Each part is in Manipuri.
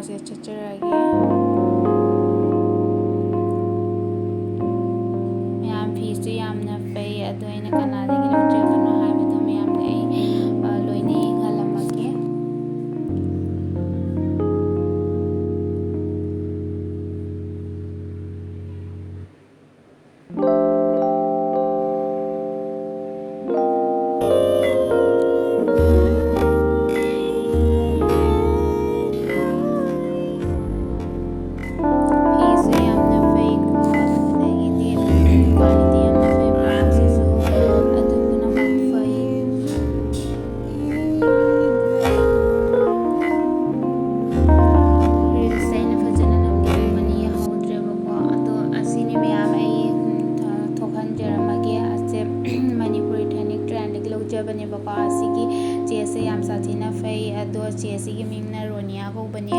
ꯃꯈꯥꯁꯦ ꯆꯠꯆꯔꯒꯦ ꯃꯌꯥꯝ ꯐꯤꯁꯨ ꯌꯥꯝꯅ ꯐꯩ ꯑꯗꯣ ꯑꯩꯅ ꯀꯅꯥꯗꯒꯤ ꯂꯧꯖꯕꯅꯣ ꯍꯥꯏꯕꯗꯣ ꯃꯌꯥꯝꯅ ꯑꯩ ꯂꯣꯏꯅ ꯌꯦꯡꯍꯜꯂꯝꯃꯒꯦ ꯂꯧꯖꯕꯅꯦꯕꯀꯣ ꯑꯁꯤꯒꯤ ꯆꯦꯁꯦ ꯌꯥꯝ ꯁꯥꯊꯤꯅ ꯐꯩ ꯑꯗꯣ ꯆꯦꯁꯤꯒꯤ ꯃꯤꯡꯅ ꯔꯣꯅꯤꯌꯥ ꯀꯧꯕꯅꯦ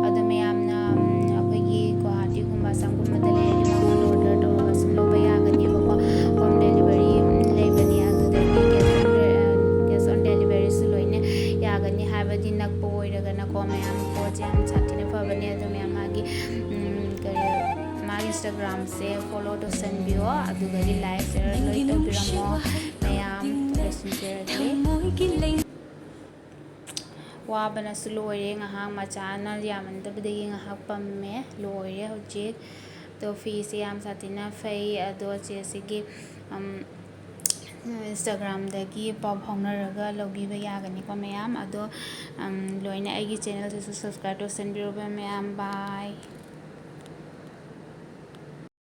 ꯑꯗꯣ ꯃꯌꯥꯝꯅ ꯑꯩꯈꯣꯏꯒꯤ ꯒꯨꯋꯥꯍꯥꯇꯤꯒꯨꯝꯕ ꯑꯁꯥꯝꯒꯨꯝꯕꯗ ꯂꯩꯔꯗꯤ ꯃꯉꯣꯟꯗ ꯑꯣꯔꯗꯔ ꯇꯧꯔꯒ ꯁꯨꯝ ꯂꯧꯕ ꯌꯥꯒꯅꯦꯕꯀꯣ ꯍꯣꯝ ꯗꯦꯂꯤꯚꯔꯤ ꯂꯩꯕꯅꯤ ꯑꯗꯨꯗꯒꯤ ꯀꯦꯁ ꯑꯣꯟ ꯗꯦꯂꯤꯚꯔꯤꯁꯨ ꯂꯣꯏꯅ ꯌꯥꯒꯅꯤ ꯍꯥꯏꯕꯗꯤ ꯅꯛꯄ ꯑꯣꯏꯔꯒꯅꯀꯣ ꯃꯌꯥꯝ ꯄꯣꯠꯁꯦ ꯌꯥꯝ ꯁꯥꯊꯤꯅ ꯐꯕꯅꯦ ꯑꯗꯣ ꯃꯌꯥꯝ ꯃꯥꯒꯤ ꯏꯟꯁꯇꯥꯒ꯭ꯔꯥꯝꯁꯦ ꯐꯣꯂꯣ ꯇꯧꯁꯟꯕꯤꯌꯣ ꯑꯗꯨꯗꯒꯤ ꯂꯥꯏꯛ ꯁꯦꯌꯔ ꯂꯣꯏ ꯇꯧꯕꯤꯔꯝꯃꯣ ꯃꯌꯥꯝ ꯂꯣꯏꯁꯤꯟꯖꯔꯒꯦ ꯋꯥꯕꯅꯁꯨ ꯂꯣꯏꯔꯦ ꯉꯥꯏꯍꯥꯛ ꯃꯆꯥꯅ ꯌꯥꯝꯃꯟꯗꯕꯗꯒꯤ ꯉꯥꯏꯍꯥꯛ ꯄꯝꯃꯦ ꯂꯣꯏꯔꯦ ꯍꯧꯖꯤꯛ ꯑꯗꯣ ꯐꯤꯁꯦ ꯌꯥꯝ ꯁꯥꯊꯤꯅ ꯐꯩ ꯑꯗꯣ ꯆꯦꯁꯤꯒꯤ ꯏꯟꯁꯇꯥꯒ꯭ꯔꯥꯝꯗꯒꯤ ꯄꯥꯎ ꯐꯥꯎꯅꯔꯒ ꯂꯧꯕꯤꯕ ꯌꯥꯒꯅꯤꯀꯣ ꯃꯌꯥꯝ ꯑꯗꯣ ꯂꯣꯏꯅ ꯑꯩꯒꯤ ꯆꯦꯅꯦꯜꯁꯤꯁꯨ ꯁꯕꯁꯀ꯭ꯔꯥꯏꯕ ꯇꯧꯁꯟꯕꯤꯔꯕ ꯃꯌꯥꯝ ꯕꯥꯏ